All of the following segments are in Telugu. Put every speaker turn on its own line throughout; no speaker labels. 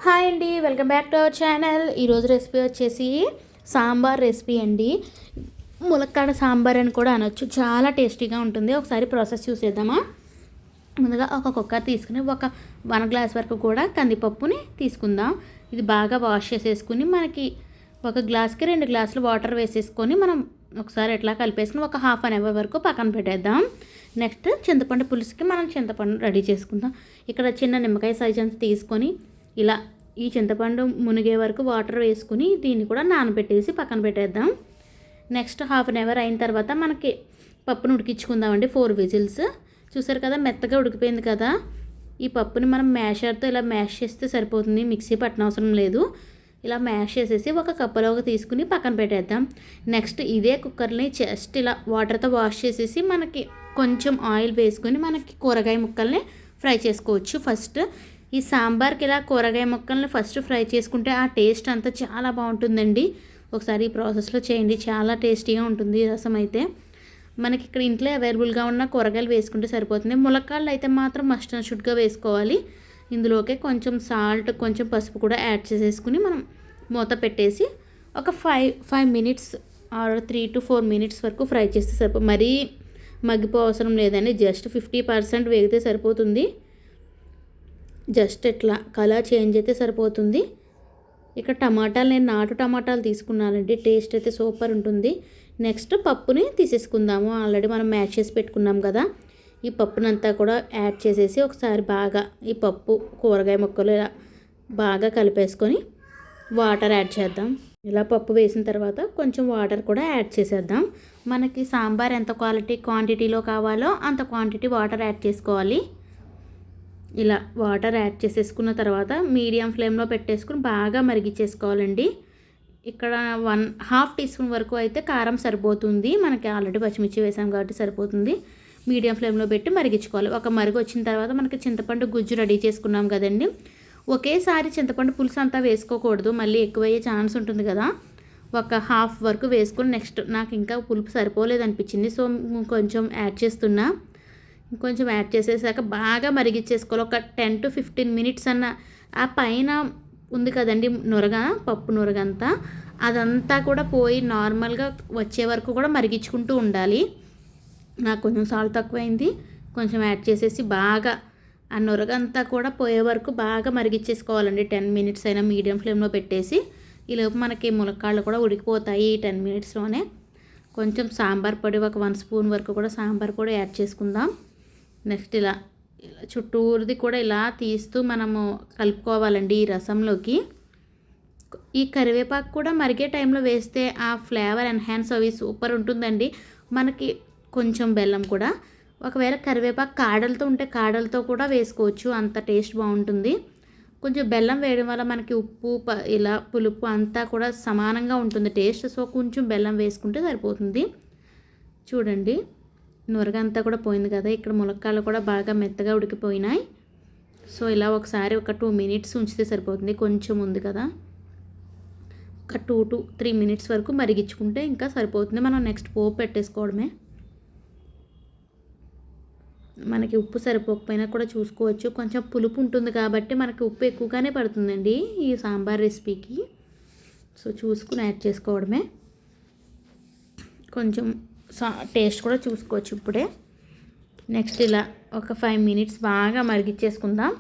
హాయ్ అండి, welcome back to our channel. ఈరోజు రెసిపీ వచ్చేసి సాంబార్ రెసిపీ అండి. ములక్కాడ సాంబార్ అని కూడా అనొచ్చు. చాలా టేస్టీగా ఉంటుంది. ఒకసారి ప్రాసెస్ చూసేద్దామా. ముందుగా ఒక కుక్కర్ తీసుకుని ఒక 1 గ్లాస్ వరకు కూడా కందిపప్పుని తీసుకుందాం. ఇది బాగా వాష్ చేసేసుకుని మనకి 1 గ్లాస్కి 2 గ్లాసులు వాటర్ వేసేసుకొని మనం ఒకసారి ఎట్లా కలిపేసుకుని ఒక ½ అన్ అవర్ వరకు పక్కన పెట్టేద్దాం. నెక్స్ట్ చింతపండు పులుసుకి మనం చింతపండు రెడీ చేసుకుందాం. ఇక్కడ చిన్న నిమ్మకాయ సైజ్ అంతా తీసుకొని ఇలా ఈ చింతపండు మునిగే వరకు వాటర్ వేసుకుని దీన్ని కూడా నానబెట్టేసి పక్కన పెట్టేద్దాం. నెక్స్ట్ ½ అన్ అవర్ అయిన తర్వాత మనకి పప్పును ఉడికించుకుందామండి. 4 విజిల్స్. చూసారు కదా, మెత్తగా ఉడికిపోయింది కదా. ఈ పప్పుని మనం మ్యాషర్తో ఇలా మ్యాష్ చేస్తే సరిపోతుంది. మిక్సీ పట్టనవసరం లేదు. ఇలా మ్యాష్ చేసేసి ఒక కప్పులోకి తీసుకుని పక్కన పెట్టేద్దాం. నెక్స్ట్ ఇదే కుక్కర్ని జస్ట్ ఇలా వాటర్తో వాష్ చేసేసి మనకి కొంచెం ఆయిల్ వేసుకొని మనకి కూరగాయ ముక్కల్ని ఫ్రై చేసుకోవచ్చు. ఫస్ట్ ఈ సాంబార్కి ఇలా కూరగాయ ముక్కల్ని ఫస్ట్ ఫ్రై చేసుకుంటే ఆ టేస్ట్ అంతా చాలా బాగుంటుందండి. ఒకసారి ఈ ప్రాసెస్లో చేయండి, చాలా టేస్టీగా ఉంటుంది. రసం అయితే మనకి ఇక్కడ ఇంట్లో అవైలబుల్గా ఉన్న కూరగాయలు వేసుకుంటే సరిపోతుంది. ములక్కాడలు అయితే మాత్రం మస్ట్ అండ్ షుడ్గా వేసుకోవాలి. ఇందులోకి కొంచెం సాల్ట్, కొంచెం పసుపు కూడా యాడ్ చేసేసుకుని మనం మూత పెట్టేసి ఒక 5 మినిట్స్ ఆర్ 3 to 4 మినిట్స్ వరకు ఫ్రై చేస్తే సరిపోతుంది. మరీ మగ్గిపో అవసరం లేదండి. జస్ట్ 50% వేగితే సరిపోతుంది. జస్ట్ ఇట్లా కలర్ చేంజ్ అయితే సరిపోతుంది. ఇక్కడ టమాటాలు నేను నాటు టమాటాలు తీసుకున్నానండి. టేస్ట్ అయితే సూపర్ ఉంటుంది. నెక్స్ట్ పప్పుని తీసేసుకుందాము. ఆల్రెడీ మనం మ్యాష్ చేసి పెట్టుకున్నాం కదా. ఈ పప్పునంతా కూడా యాడ్ చేసేసి ఒకసారి బాగా ఈ పప్పు కూరగాయ ముక్కలు ఇలా బాగా కలిపేసుకొని వాటర్ యాడ్ చేద్దాం. ఇలా పప్పు వేసిన తర్వాత కొంచెం వాటర్ కూడా యాడ్ చేసేద్దాం. మనకి సాంబార్ ఎంత క్వాంటిటీలో కావాలో అంత క్వాంటిటీ వాటర్ యాడ్ చేసుకోవాలి. ఇలా వాటర్ యాడ్ చేసేసుకున్న తర్వాత మీడియం ఫ్లేమ్లో పెట్టేసుకుని బాగా మరిగించేసుకోవాలండి. ఇక్కడ 1/2 టీ స్పూన్ వరకు అయితే కారం సరిపోతుంది. మనకి ఆల్రెడీ పచ్చిమిర్చి వేసాం కాబట్టి సరిపోతుంది. మీడియం ఫ్లేమ్లో పెట్టి మరిగించుకోవాలి. ఒక మరుగు వచ్చిన తర్వాత మనకి చింతపండు గుజ్జు రెడీ చేసుకున్నాం కదండి. ఒకేసారి చింతపండు పులుసు అంతా వేసుకోకూడదు, మళ్ళీ ఎక్కువయ్యే ఛాన్స్ ఉంటుంది కదా. ఒక ½ వరకు వేసుకుని నెక్స్ట్ నాకు ఇంకా పులుపు సరిపోలేదు అనిపించింది, సో కొంచెం యాడ్ చేస్తున్నా. కొంచెం యాడ్ చేసేసాక బాగా మరిగించేసుకోవాలి. ఒక 10 to 15 మినిట్స్ అన్న ఆ పైన ఉంది కదండి నురగ, పప్పు నురగంతా, అదంతా కూడా పోయి నార్మల్గా వచ్చే వరకు కూడా మరిగించుకుంటూ ఉండాలి. నాకు కొంచెం సాల్ట్ తక్కువైంది, కొంచెం యాడ్ చేసేసి బాగా ఆ నురగంతా కూడా పోయే వరకు బాగా మరిగించేసుకోవాలండి. 10 మినిట్స్ అయినా మీడియం ఫ్లేమ్లో పెట్టేసి. ఈలోపు మనకి ములక్కాళ్ళు కూడా ఉడికిపోతాయి ఈ 10 మినిట్స్లోనే. కొంచెం సాంబార్ పొడి ఒక 1 స్పూన్ వరకు కూడా సాంబార్ పొడి యాడ్ చేసుకుందాం. నెక్స్ట్ ఇలా చుట్టూరుది కూడా ఇలా తీస్తూ మనము కలుపుకోవాలండి ఈ రసంలోకి. ఈ కరివేపాకు కూడా మరిగే టైంలో వేస్తే ఆ ఫ్లేవర్ ఎన్హాన్స్ అవి సూపర్ ఉంటుందండి. మనకి కొంచెం బెల్లం కూడా, ఒకవేళ కరివేపాకు కాడలతో ఉంటే కాడలతో కూడా వేసుకోవచ్చు, అంత టేస్ట్ బాగుంటుంది. కొంచెం బెల్లం వేయడం వల్ల మనకి ఉప్పు ఇలా పులుపు అంతా కూడా సమానంగా ఉంటుంది టేస్ట్. సో కొంచెం బెల్లం వేసుకుంటే సరిపోతుంది. చూడండి నురగంతా కూడా పోయింది కదా. ఇక్కడ ములక్కాళ్ళు కూడా బాగా మెత్తగా ఉడికిపోయినాయి. సో ఇలా ఒకసారి ఒక 2 మినిట్స్ ఉంచితే సరిపోతుంది. కొంచెం ఉంది కదా, ఒక 2 to 3 మినిట్స్ వరకు మరిగించుకుంటే ఇంకా సరిపోతుంది. మనం నెక్స్ట్ పోపు పెట్టేసుకోవడమే. మనకి ఉప్పు సరిపోకపోయినా కూడా చూసుకోవచ్చు. కొంచెం పులుపు ఉంటుంది కాబట్టి మనకి ఉప్పు ఎక్కువగానే పడుతుందండి ఈ సాంబార్ రెసిపీకి. సో చూసుకుని యాడ్ చేసుకోవడమే. కొంచెం టేస్ట్ కూడా చూసుకోవచ్చు ఇప్పుడే. నెక్స్ట్ ఇలా ఒక 5 మినిట్స్ బాగా మరిగించేసుకుందాం.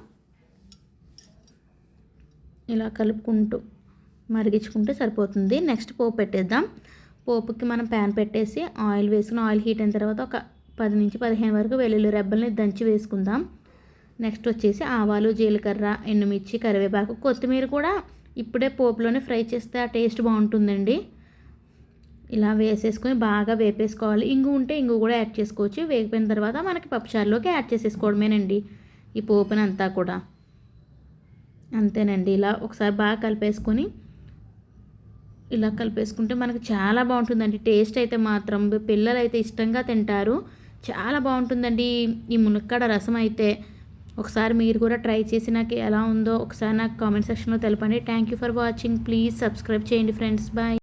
ఇలా కలుపుకుంటూ మరిగించుకుంటే సరిపోతుంది. నెక్స్ట్ పోపు పెట్టేద్దాం. పోపుకి మనం ప్యాన్ పెట్టేసి ఆయిల్ వేసుకుని ఆయిల్ హీట్ అయిన తర్వాత ఒక 10 నుంచి 15 వరకు వెల్లుల్లి రెబ్బల్ని దంచి వేసుకుందాం. నెక్స్ట్ వచ్చేసి ఆవాలు, జీలకర్ర, ఎండుమిర్చి, కరివేపాకు, కొత్తిమీర కూడా ఇప్పుడే పోపులోనే ఫ్రై చేస్తే ఆ టేస్ట్ బాగుంటుందండి. ఇలా వేసేసుకొని బాగా వేపేసుకోవాలి. ఇంగు ఉంటే ఇంగు కూడా యాడ్ చేసుకోవచ్చు. వేగిపోయిన తర్వాత మనకి పప్పుచారులోకి యాడ్ చేసేసుకోవడమేనండి ఈ పోపునంతా కూడా. అంతేనండి. ఇలా ఒకసారి బాగా కలిపేసుకొని ఇలా కలిపేసుకుంటే మనకు చాలా బాగుంటుందండి. టేస్ట్ అయితే మాత్రం పిల్లలు అయితే ఇష్టంగా తింటారు. చాలా బాగుంటుందండి ఈ మునక్కాడ రసం అయితే. ఒకసారి మీరు కూడా ట్రై చేసి నాకు ఎలా ఉందో ఒకసారి నాకు కామెంట్ సెక్షన్లో తెలపండి. Thank you for watching. Please subscribe చేయండి ఫ్రెండ్స్. బాయ్.